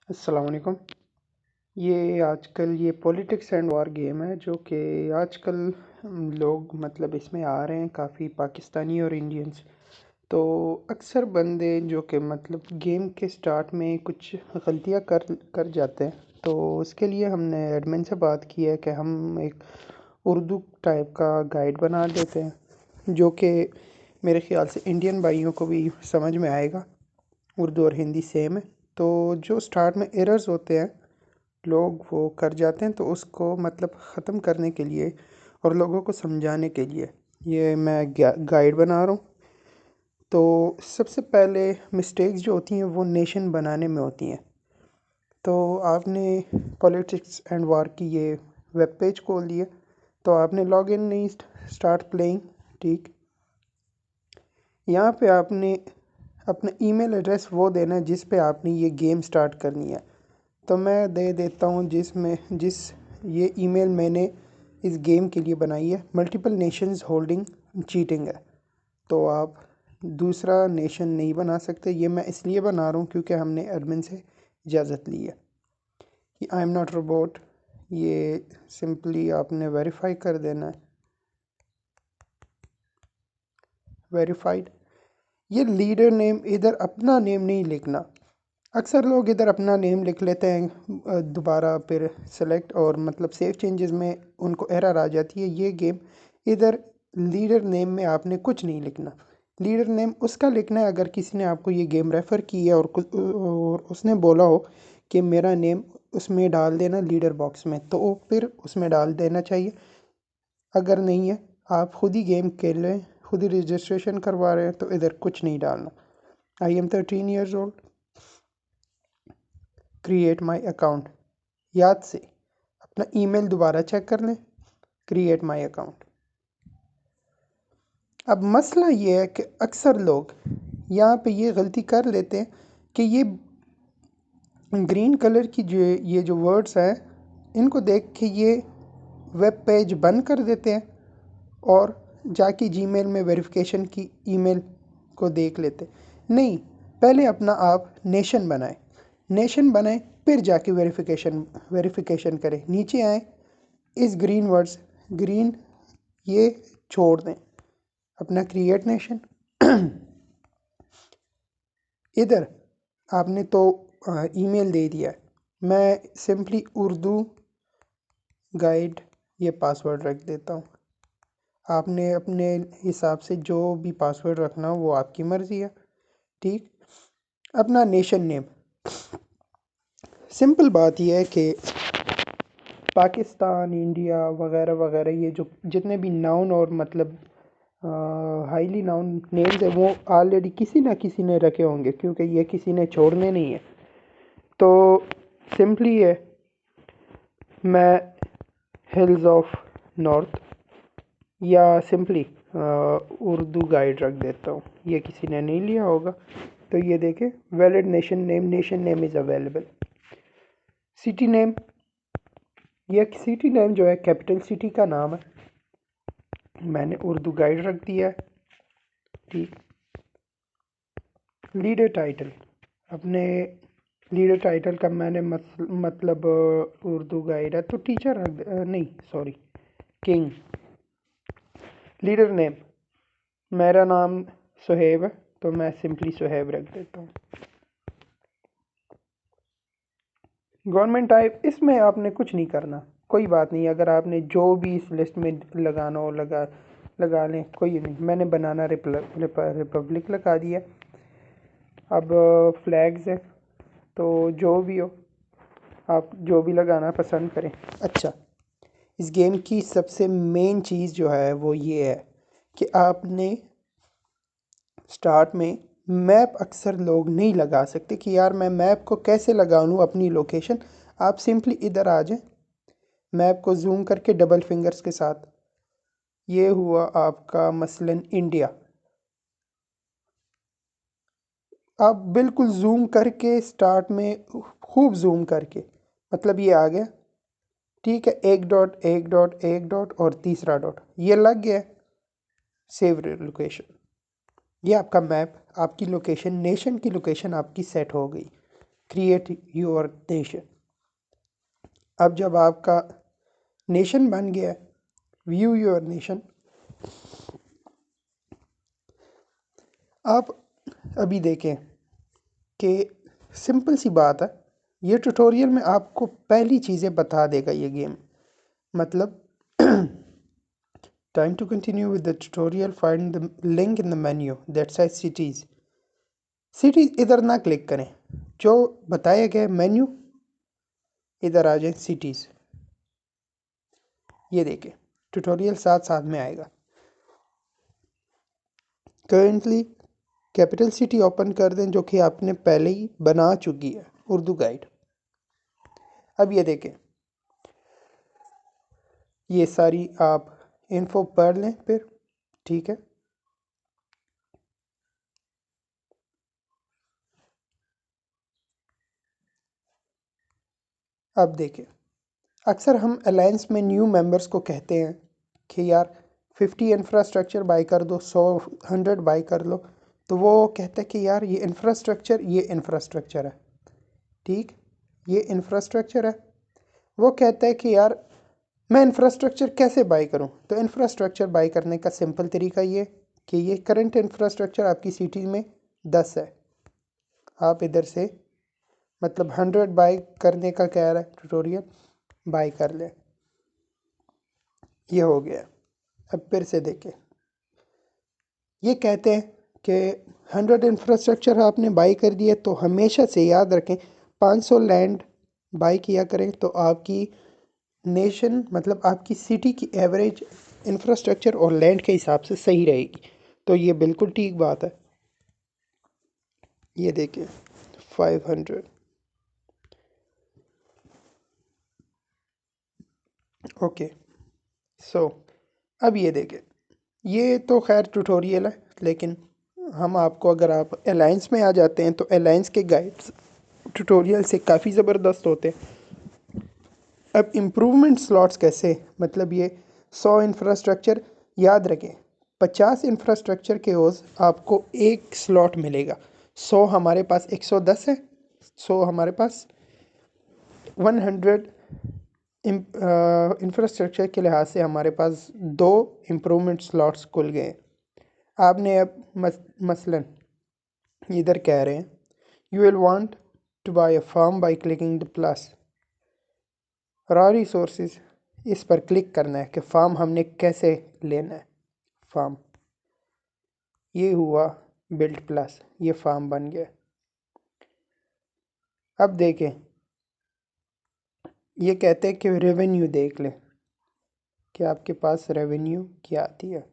अस्सलाम वालेकुम। ये आजकल ये पॉलिटिक्स एंड वॉर गेम है जो कि आजकल लोग मतलब इसमें आ रहे हैं काफ़ी पाकिस्तानी और इंडियंस। तो अक्सर बंदे जो कि मतलब गेम के स्टार्ट में कुछ गलतियां कर कर जाते हैं। तो उसके लिए हमने एडमिन से बात की है कि हम एक उर्दू टाइप का गाइड बना देते हैं जो कि मेरे ख़्याल से इंडियन भाइयों को भी समझ में आएगा। उर्दू और हिंदी सेम है। तो जो स्टार्ट में एरर्स होते हैं लोग वो कर जाते हैं, तो उसको मतलब ख़त्म करने के लिए और लोगों को समझाने के लिए ये मैं गाइड बना रहा हूँ। तो सबसे पहले मिस्टेक्स जो होती हैं वो नेशन बनाने में होती हैं। तो आपने पॉलिटिक्स एंड वार की ये वेब पेज खोल लिया, तो आपने लॉग इन नहीं, स्टार्ट प्लेइंग। ठीक, यहाँ पे आपने अपना ईमेल एड्रेस वो देना है जिस पे आपने ये गेम स्टार्ट करनी है। तो मैं दे देता हूँ जिस ये ईमेल मैंने इस गेम के लिए बनाई है। मल्टीपल नेशंस होल्डिंग चीटिंग है, तो आप दूसरा नेशन नहीं बना सकते। ये मैं इसलिए बना रहा हूँ क्योंकि हमने एडमिन से इजाज़त ली है कि आई एम नॉट रोबोट। ये सिंपली आपने वेरीफाई कर देना है, वेरीफाइड। ये लीडर नेम, इधर अपना नेम नहीं लिखना। अक्सर लोग इधर अपना नेम लिख लेते हैं, दोबारा फिर सेलेक्ट और मतलब सेव चेंजेस में उनको एरर आ जाती है। ये गेम इधर लीडर नेम में आपने कुछ नहीं लिखना। लीडर नेम उसका लिखना है अगर किसी ने आपको ये गेम रेफ़र की है और उसने बोला हो कि मेरा नेम उसमें डाल देना लीडर बॉक्स में, तो वो फिर उसमें डाल देना चाहिए। अगर नहीं है, आप खुद ही गेम खेल रहे हैं, खुद ही रजिस्ट्रेशन करवा रहे हैं, तो इधर कुछ नहीं डालना। I am 13 years old, create my account. याद से अपना ईमेल दोबारा चेक कर लें, क्रिएट माई अकाउंट। अब मसला ये है कि अक्सर लोग यहाँ पे ये गलती कर लेते हैं कि ये ग्रीन कलर की जो ये जो वर्ड्स हैं इनको देख के ये वेब पेज बंद कर देते हैं और जाके जीमेल में वेरिफिकेशन की ईमेल को देख लेते। नहीं, पहले अपना आप नेशन बनाएं, नेशन बनाएं, फिर जाके वेरिफिकेशन करें। नीचे आए, इस ग्रीन वर्ड्स, ग्रीन ये छोड़ दें, अपना क्रिएट नेशन। इधर आपने तो ईमेल दे दिया है, मैं सिंपली उर्दू गाइड ये पासवर्ड रख देता हूँ। आपने अपने हिसाब से जो भी पासवर्ड रखना हो वो आपकी मर्ज़ी है। ठीक, अपना नेशन नेम, सिंपल बात यह है कि पाकिस्तान, इंडिया वगैरह वगैरह ये जो जितने भी नाउन और मतलब हाईली नाउन नेम्स है वो ऑलरेडी किसी ना किसी ने रखे होंगे क्योंकि ये किसी ने छोड़ने नहीं है। तो सिंपली है, मैं हिल्स ऑफ नॉर्थ या सिंपली उर्दू गाइड रख देता हूँ, ये किसी ने नहीं लिया होगा। तो ये देखें, valid nation name, nation name is available. City name, ये सिटी नेम जो है कैपिटल सिटी का नाम है, मैंने उर्दू गाइड रख दिया है। ठीक, लीडर टाइटल, अपने लीडर टाइटल का मैंने मतलब उर्दू गाइड है तो टीचर रख नहीं सॉरी, किंग। लीडर नेम, मेरा नाम सुहेब है तो मैं सिंपली सुहेब रख देता हूँ। गवर्नमेंट टाइप, इसमें आपने कुछ नहीं करना, कोई बात नहीं। अगर आपने जो भी इस लिस्ट में लगाना हो लगा लें, कोई नहीं। मैंने बनाना रिपब्लिक लगा दिया। अब फ्लैग्स है तो जो भी हो आप जो भी लगाना पसंद करें। अच्छा, इस गेम की सबसे मेन चीज़ जो है वो ये है कि आपने स्टार्ट में मैप, अक्सर लोग नहीं लगा सकते कि यार मैं मैप को कैसे लगा लूँ अपनी लोकेशन। आप सिंपली इधर आ जाएं, मैप को जूम करके डबल फिंगर्स के साथ, ये हुआ आपका मसलन इंडिया। आप बिल्कुल जूम करके स्टार्ट में खूब जूम करके, मतलब ये आ गया। ठीक है, एक डॉट एक डॉट एक डॉट और तीसरा डॉट ये लग गया। सेव लोकेशन, ये आपका मैप, आपकी लोकेशन, नेशन की लोकेशन आपकी सेट हो गई। Create your nation. अब जब आपका नेशन बन गया, व्यू योर नेशन, आप अभी देखें कि सिंपल सी बात है, ये ट्यूटोरियल में आपको पहली चीज़ें बता देगा ये गेम। मतलब time to continue with the tutorial, find the link in the menu that says cities. Cities इधर ना क्लिक करें, जो बताया गया मेन्यू इधर आ जाए सिटीज़। ये देखें ट्यूटोरियल साथ साथ में आएगा। करेंटली कैपिटल सिटी ओपन कर दें, जो कि आपने पहले ही बना चुकी है उर्दू गाइड। अब ये देखें, ये सारी आप इन्फो पढ़ लें फिर, ठीक है। अब देखें, अक्सर हम अलायंस में न्यू मेंबर्स को कहते हैं कि यार 50 इंफ्रास्ट्रक्चर बाई कर दो, 100 बाई कर लो। तो वो कहता है कि यार ये इंफ्रास्ट्रक्चर है, ठीक, ये इंफ्रास्ट्रक्चर है। वो कहता है कि यार मैं इंफ्रास्ट्रक्चर कैसे बाई करूं। तो इंफ्रास्ट्रक्चर बाई करने का सिंपल तरीका ये कि ये करंट इंफ्रास्ट्रक्चर आपकी सिटी में 10 है, आप इधर से मतलब 100 बाई करने का कह रहा है ट्यूटोरियल, बाई कर ले। ये हो गया। अब फिर से देखें, ये कहते हैं कि 100 इंफ्रास्ट्रक्चर आपने बाई कर दिया, तो हमेशा से याद रखें 500 लैंड बाई किया करें, तो आपकी नेशन मतलब आपकी सिटी की एवरेज इंफ्रास्ट्रक्चर और लैंड के हिसाब से सही रहेगी। तो ये बिल्कुल ठीक बात है। ये देखिए 500, ओके। सो अब ये देखें, ये तो खैर ट्यूटोरियल है, लेकिन हम आपको, अगर आप अलायंस में आ जाते हैं तो अलायंस के गाइड्स ट्यूटोरियल से काफ़ी ज़बरदस्त होते हैं। अब इम्प्रूवमेंट स्लॉट्स कैसे, मतलब ये 100 इंफ्रास्ट्रक्चर, याद रखें 50 इंफ्रास्ट्रक्चर के ओस आपको एक स्लॉट मिलेगा। 100 हमारे पास 110 है, 100 हमारे पास 100 इंफ्रास्ट्रक्चर के लिहाज से हमारे पास दो इम्प्रूवमेंट स्लॉट्स खुल गए। आपने अब मसलन इधर कह रहे हैं you will want to buy a farm by clicking the plus raw resources. इस पर क्लिक करना है कि फार्म हमने कैसे लेना है। फार्म, ये हुआ बिल्ड प्लस, ये फार्म बन गया। अब देखें, ये कहते हैं कि रेवेन्यू देख लें कि आपके पास रेवेन्यू क्या आती है।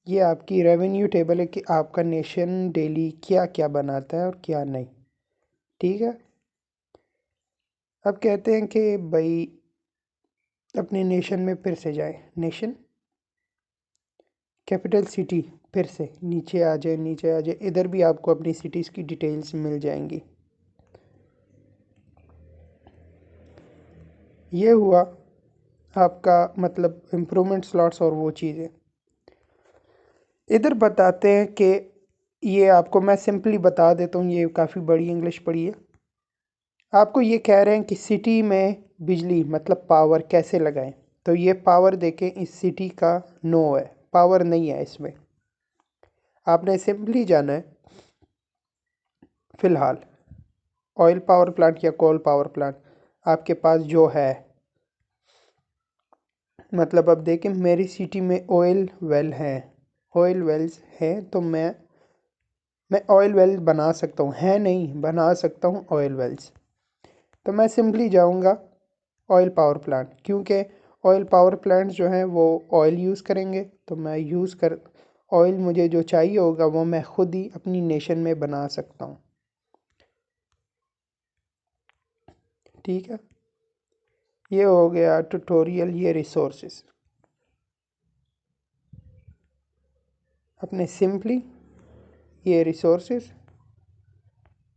ये आपकी रेवेन्यू टेबल है कि आपका नेशन डेली क्या क्या बनाता है और क्या नहीं, ठीक है। अब कहते हैं कि भाई अपने नेशन में फिर से जाए, नेशन कैपिटल सिटी, फिर से नीचे आ जाए, नीचे आ जाए, इधर भी आपको अपनी सिटीज़ की डिटेल्स मिल जाएंगी। ये हुआ आपका मतलब इम्प्रूवमेंट स्लॉट्स और वो चीज़ें। इधर बताते हैं कि ये आपको मैं सिंपली बता देता हूँ, ये काफ़ी बड़ी इंग्लिश पड़ी है। आपको ये कह रहे हैं कि सिटी में बिजली मतलब पावर कैसे लगाएं। तो ये पावर देखें, इस सिटी का नो है, पावर नहीं है इसमें। आपने सिंपली जाना है फ़िलहाल ऑयल पावर प्लांट या कोल पावर प्लांट आपके पास जो है। मतलब अब देखें मेरी सिटी में ऑयल वेल है, ऑयल वेल्स हैं, तो मैं ऑयल वेल बना सकता हूँ, है नहीं, बना सकता हूँ ऑयल वेल्स। तो मैं सिंपली जाऊँगा ऑयल पावर प्लांट, क्योंकि ऑयल पावर प्लांट जो हैं वो ऑयल यूज़ करेंगे। तो मैं यूज़ कर ऑयल मुझे जो चाहिए होगा वो मैं ख़ुद ही अपनी नेशन में बना सकता हूँ, ठीक है। ये हो गया ट्यूटोरियल। ये रिसोर्सेज अपने सिंपली, ये रिसोर्सेज,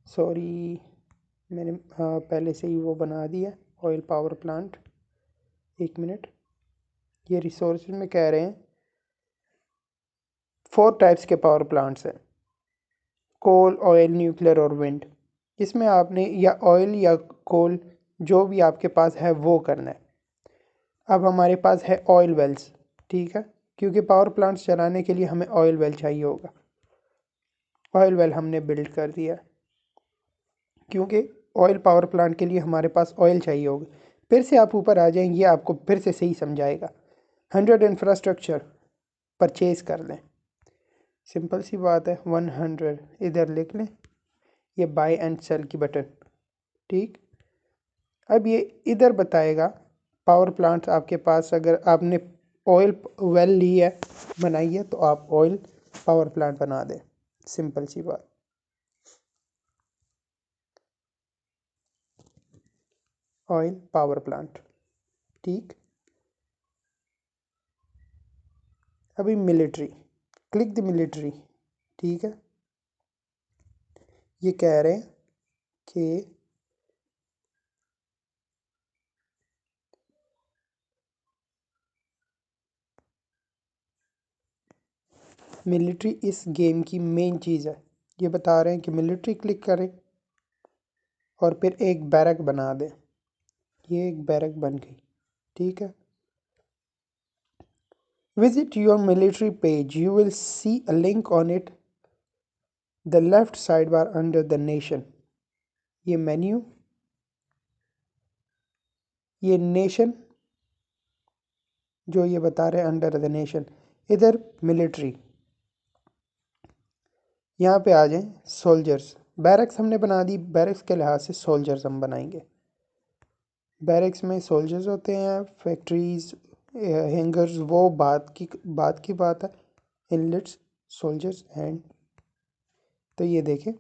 सॉरी मैंने पहले से ही वो बना दिया ऑयल पावर प्लांट। एक मिनट, ये रिसोर्सेज में कह रहे हैं 4 टाइप्स के पावर प्लांट्स हैं, कोल, ऑयल, न्यूक्लियर और विंड। इसमें आपने या ऑयल या कोल जो भी आपके पास है वो करना है। अब हमारे पास है ऑयल वेल्स, ठीक है, क्योंकि पावर प्लांट्स चलाने के लिए हमें ऑयल वेल चाहिए होगा। ऑयल वेल हमने बिल्ड कर दिया क्योंकि ऑयल पावर प्लांट के लिए हमारे पास ऑयल चाहिए होगा। फिर से आप ऊपर आ जाएंगे, आपको फिर से सही समझाएगा। 100 इंफ्रास्ट्रक्चर परचेज कर लें, सिंपल सी बात है। 100 इधर लिख लें, ये बाय एंड सेल की बटन, ठीक। अब ये इधर बताएगा पावर प्लांट्स आपके पास, अगर आपने ऑयल वेल ली है बनाई है तो आप ऑयल पावर प्लांट बना दें, सिंपल सी बात। ऑयल पावर प्लांट, ठीक। अभी मिलिट्री, क्लिक द मिलिट्री, ठीक है। ये कह रहे हैं कि मिलिट्री इस गेम की मेन चीज़ है। ये बता रहे हैं कि मिलिट्री क्लिक करें और फिर एक बैरक बना दें। ये एक बैरक बन गई, ठीक है। Visit your military page, you will see a link on it the left side bar under the nation. ये मेन्यू, ये नेशन जो ये बता रहे हैं अंडर द नेशन, इधर मिलिट्री, यहाँ पे आ जाएं सोल्जर्स। बैरक्स हमने बना दी, बैरक्स के लिहाज से सोल्जर्स हम बनाएंगे। बैरक्स में सोल्जर्स होते हैं, फैक्ट्रीज, हैंगर्स, वो बात की बात है। इनलेट्स, सोल्जर्स एंड, तो ये देखें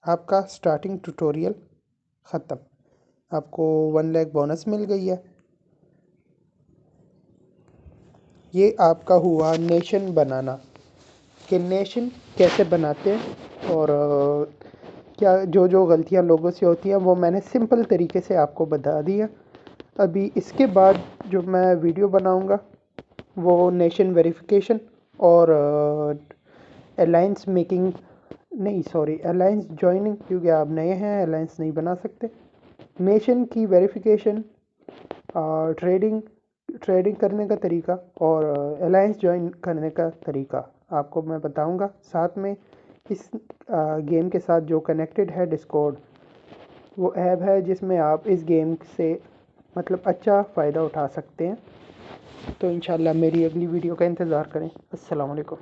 आपका स्टार्टिंग ट्यूटोरियल ख़त्म। आपको 1 लाख बोनस मिल गई है। ये आपका हुआ नेशन बनाना, कि नेशन कैसे बनाते हैं और क्या जो जो गलतियाँ लोगों से होती हैं वो मैंने सिंपल तरीके से आपको बता दिया। अभी इसके बाद जो मैं वीडियो बनाऊंगा वो नेशन वेरिफिकेशन और अलाइंस मेकिंग, नहीं सॉरी, अलाइंस जॉइनिंग, क्योंकि आप नए हैं अलाइंस नहीं बना सकते। नेशन की वेरिफिकेशन, ट्रेडिंग ट्रेडिंग करने का तरीका और अलायंस ज्वाइन करने का तरीका आपको मैं बताऊंगा। साथ में इस गेम के साथ जो कनेक्टेड है डिस्कॉर्ड, वो ऐप है जिसमें आप इस गेम से मतलब अच्छा फ़ायदा उठा सकते हैं। तो इंशाल्लाह मेरी अगली वीडियो का इंतज़ार करें। अस्सलाम वालेकुम।